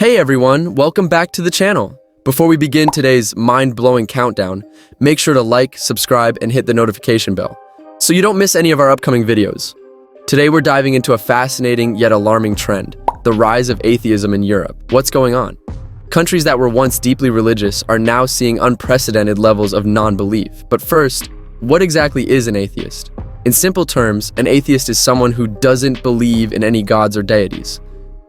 Hey everyone, welcome back to the channel. Before we begin today's mind-blowing countdown, make sure to like, subscribe, and hit the notification bell so you don't miss any of our upcoming videos. Today we're diving into a fascinating yet alarming trend, the rise of atheism in Europe. What's going on? Countries that were once deeply religious are now seeing unprecedented levels of non-belief. But first, what exactly is an atheist? In simple terms, an atheist is someone who doesn't believe in any gods or deities.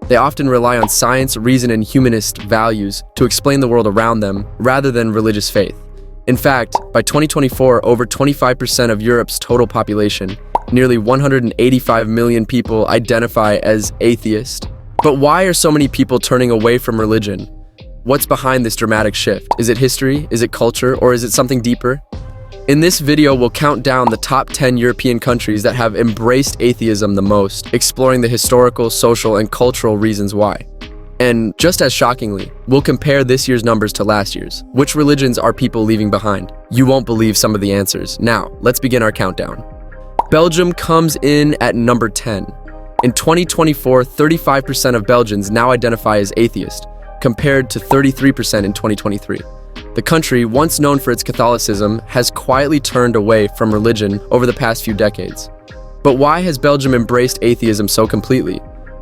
They often rely on science, reason, and humanist values to explain the world around them rather than religious faith. In fact, by 2024, over 25% of Europe's total population, nearly 185 million people, identify as atheist. But why are so many people turning away from religion? What's behind this dramatic shift? Is it history? Is it culture? Or is it something deeper? In this video, we'll count down the top 10 European countries that have embraced atheism the most, exploring the historical, social, and cultural reasons why. And just as shockingly, we'll compare this year's numbers to last year's. Which religions are people leaving behind? You won't believe some of the answers. Now, let's begin our countdown. Belgium comes in at number 10. In 2024, 35% of Belgians now identify as atheist, compared to 33% in 2023. The country, once known for its Catholicism, has quietly turned away from religion over the past few decades. But why has Belgium embraced atheism so completely?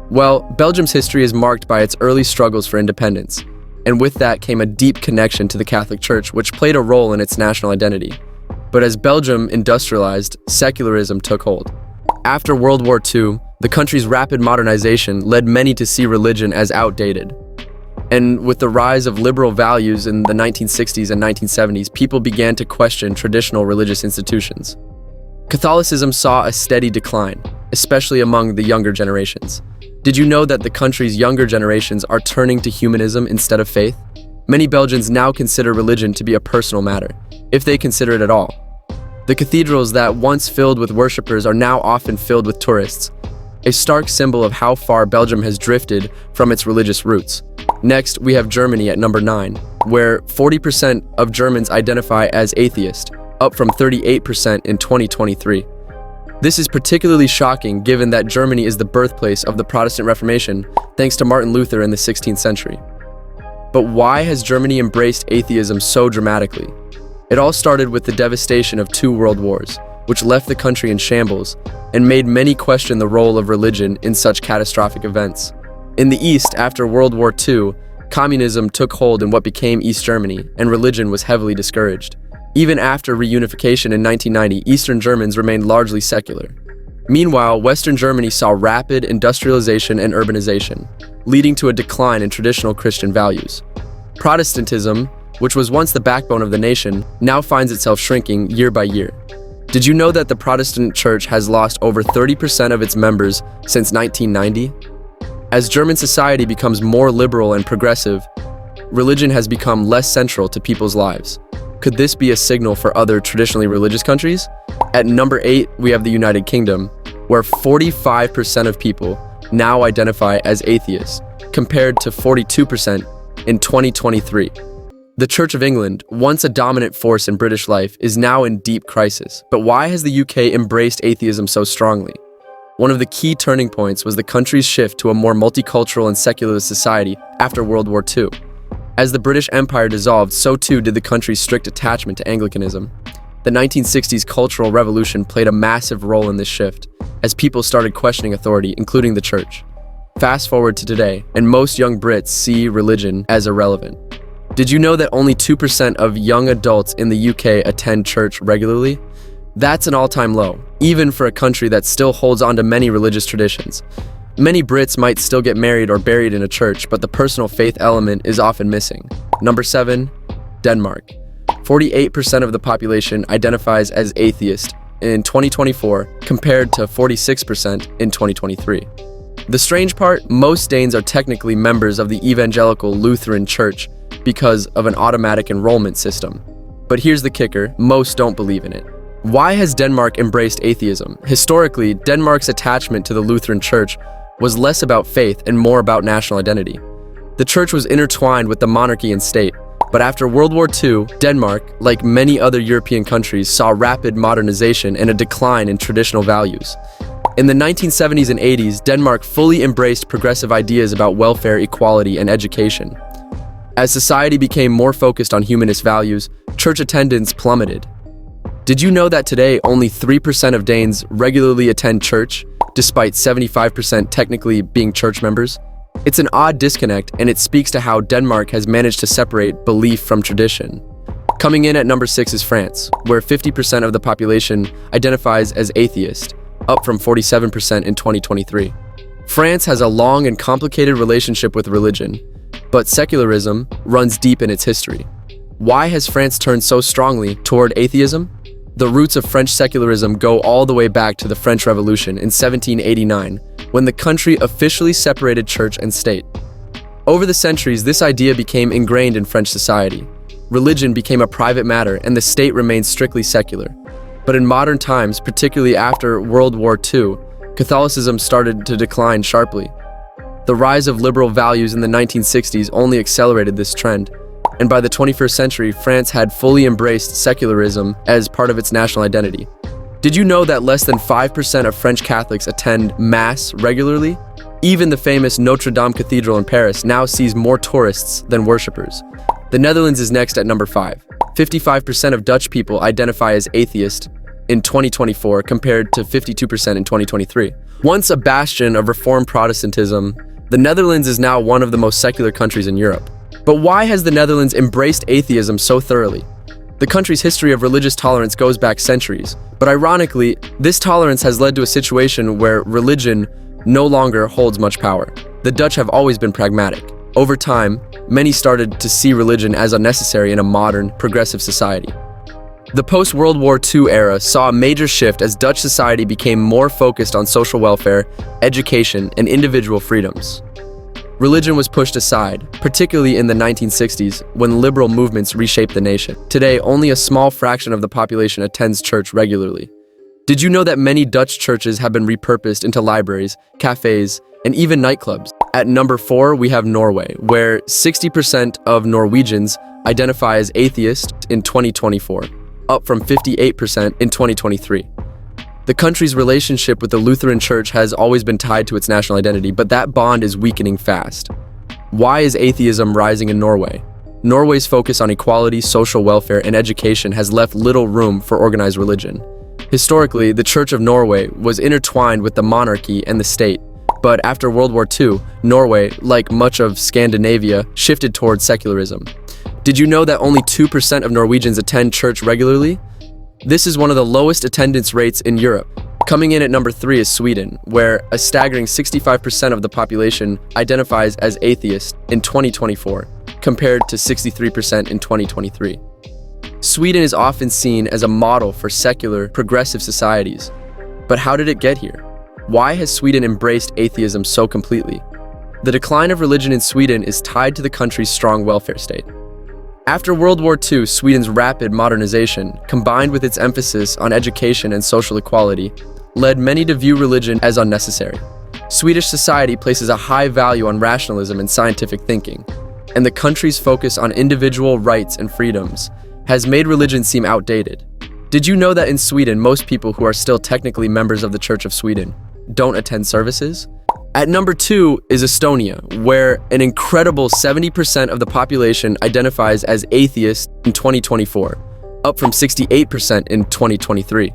Well, Belgium's history is marked by its early struggles for independence, and with that came a deep connection to the Catholic Church, which played a role in its national identity. But as Belgium industrialized, secularism took hold. After World War II, the country's rapid modernization led many to see religion as outdated. And with the rise of liberal values in the 1960s and 1970s, people began to question traditional religious institutions. Catholicism saw a steady decline, especially among the younger generations. Did you know that the country's younger generations are turning to humanism instead of faith? Many Belgians now consider religion to be a personal matter, if they consider it at all. The cathedrals that once filled with worshippers are now often filled with tourists, a stark symbol of how far Belgium has drifted from its religious roots. Next, we have Germany at number 9, where 40% of Germans identify as atheist, up from 38% in 2023. This is particularly shocking given that Germany is the birthplace of the Protestant Reformation, thanks to Martin Luther in the 16th century. But why has Germany embraced atheism so dramatically? It all started with the devastation of 2 world wars, which left the country in shambles and made many question the role of religion in such catastrophic events. In the East, after World War II, communism took hold in what became East Germany, and religion was heavily discouraged. Even after reunification in 1990, Eastern Germans remained largely secular. Meanwhile, Western Germany saw rapid industrialization and urbanization, leading to a decline in traditional Christian values. Protestantism, which was once the backbone of the nation, now finds itself shrinking year by year. Did you know that the Protestant Church has lost over 30% of its members since 1990? As German society becomes more liberal and progressive, religion has become less central to people's lives. Could this be a signal for other traditionally religious countries? At number 8, we have the United Kingdom, where 45% of people now identify as atheists, compared to 42% in 2023. The Church of England, once a dominant force in British life, is now in deep crisis. But why has the UK embraced atheism so strongly? One of the key turning points was the country's shift to a more multicultural and secular society after World War II. As the British Empire dissolved, so too did the country's strict attachment to Anglicanism. The 1960s Cultural Revolution played a massive role in this shift, as people started questioning authority, including the church. Fast forward to today, and most young Brits see religion as irrelevant. Did you know that only 2% of young adults in the UK attend church regularly? That's an all-time low, even for a country that still holds on to many religious traditions. Many Brits might still get married or buried in a church, but the personal faith element is often missing. Number 7, Denmark. 48% of the population identifies as atheist in 2024, compared to 46% in 2023. The strange part, most Danes are technically members of the Evangelical Lutheran Church because of an automatic enrollment system. But here's the kicker, most don't believe in it. Why has Denmark embraced atheism? Historically, Denmark's attachment to the Lutheran Church was less about faith and more about national identity. The church was intertwined with the monarchy and state, but after World War II, Denmark, like many other European countries, saw rapid modernization and a decline in traditional values. In the 1970s and 80s, Denmark fully embraced progressive ideas about welfare, equality, and education. As society became more focused on humanist values, church attendance plummeted. Did you know that today only 3% of Danes regularly attend church, despite 75% technically being church members? It's an odd disconnect, and it speaks to how Denmark has managed to separate belief from tradition. Coming in at number 6 is France, where 50% of the population identifies as atheist, up from 47% in 2023. France has a long and complicated relationship with religion, but secularism runs deep in its history. Why has France turned so strongly toward atheism? The roots of French secularism go all the way back to the French Revolution in 1789, when the country officially separated church and state. Over the centuries, this idea became ingrained in French society. Religion became a private matter, and the state remained strictly secular. But in modern times, particularly after World War II, Catholicism started to decline sharply. The rise of liberal values in the 1960s only accelerated this trend, and by the 21st century, France had fully embraced secularism as part of its national identity. Did you know that less than 5% of French Catholics attend Mass regularly? Even the famous Notre Dame Cathedral in Paris now sees more tourists than worshippers. The Netherlands is next at number 5. 55% of Dutch people identify as atheist in 2024 compared to 52% in 2023. Once a bastion of Reformed Protestantism, the Netherlands is now one of the most secular countries in Europe. But why has the Netherlands embraced atheism so thoroughly? The country's history of religious tolerance goes back centuries, but ironically, this tolerance has led to a situation where religion no longer holds much power. The Dutch have always been pragmatic. Over time, many started to see religion as unnecessary in a modern, progressive society. The post-World War II era saw a major shift as Dutch society became more focused on social welfare, education, and individual freedoms. Religion was pushed aside, particularly in the 1960s, when liberal movements reshaped the nation. Today, only a small fraction of the population attends church regularly. Did you know that many Dutch churches have been repurposed into libraries, cafes, and even nightclubs? At number 4, we have Norway, where 60% of Norwegians identify as atheist in 2024, up from 58% in 2023. The country's relationship with the Lutheran Church has always been tied to its national identity, but that bond is weakening fast. Why is atheism rising in Norway? Norway's focus on equality, social welfare, and education has left little room for organized religion. Historically, the Church of Norway was intertwined with the monarchy and the state, but after World War II, Norway, like much of Scandinavia, shifted towards secularism. Did you know that only 2% of Norwegians attend church regularly? This is one of the lowest attendance rates in Europe. Coming in at number 3 is Sweden, where a staggering 65% of the population identifies as atheist in 2024, compared to 63% in 2023. Sweden is often seen as a model for secular, progressive societies. But how did it get here? Why has Sweden embraced atheism so completely? The decline of religion in Sweden is tied to the country's strong welfare state. After World War II, Sweden's rapid modernization, combined with its emphasis on education and social equality, led many to view religion as unnecessary. Swedish society places a high value on rationalism and scientific thinking, and the country's focus on individual rights and freedoms has made religion seem outdated. Did you know that in Sweden, most people who are still technically members of the Church of Sweden don't attend services? At number 2 is Estonia, where an incredible 70% of the population identifies as atheist in 2024, up from 68% in 2023.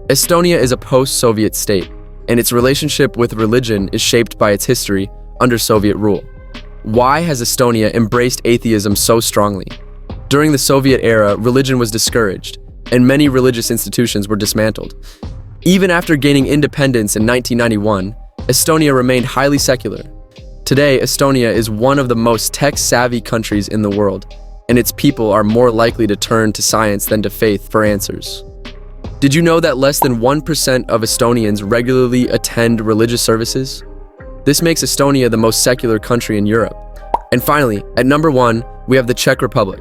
Estonia is a post-Soviet state, and its relationship with religion is shaped by its history under Soviet rule. Why has Estonia embraced atheism so strongly? During the Soviet era, religion was discouraged, and many religious institutions were dismantled. Even after gaining independence in 1991, Estonia remained highly secular. Today, Estonia is one of the most tech-savvy countries in the world, and its people are more likely to turn to science than to faith for answers. Did you know that less than 1% of Estonians regularly attend religious services? This makes Estonia the most secular country in Europe. And finally, at number 1, we have the Czech Republic,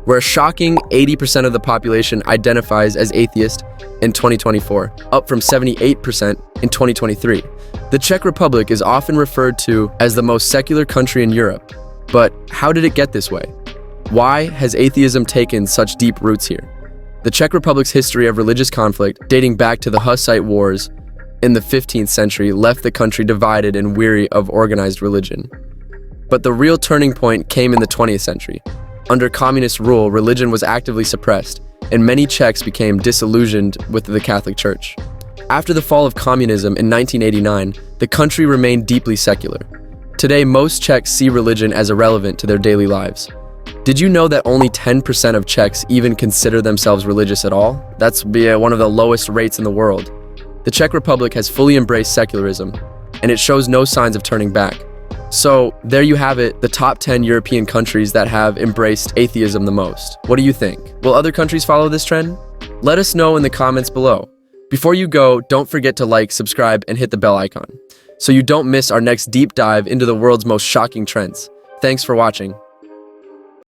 where a shocking 80% of the population identifies as atheist in 2024, up from 78% in 2023. The Czech Republic is often referred to as the most secular country in Europe. But how did it get this way? Why has atheism taken such deep roots here? The Czech Republic's history of religious conflict, dating back to the Hussite Wars, in the 15th century left the country divided and weary of organized religion. But the real turning point came in the 20th century. Under communist rule, religion was actively suppressed, and many Czechs became disillusioned with the Catholic Church. After the fall of communism in 1989, the country remained deeply secular. Today, most Czechs see religion as irrelevant to their daily lives. Did you know that only 10% of Czechs even consider themselves religious at all? That's one of the lowest rates in the world. The Czech Republic has fully embraced secularism, and it shows no signs of turning back. So, there you have it, the top 10 European countries that have embraced atheism the most. What do you think? Will other countries follow this trend? Let us know in the comments below. Before you go, don't forget to like, subscribe, and hit the bell icon, so you don't miss our next deep dive into the world's most shocking trends. Thanks for watching.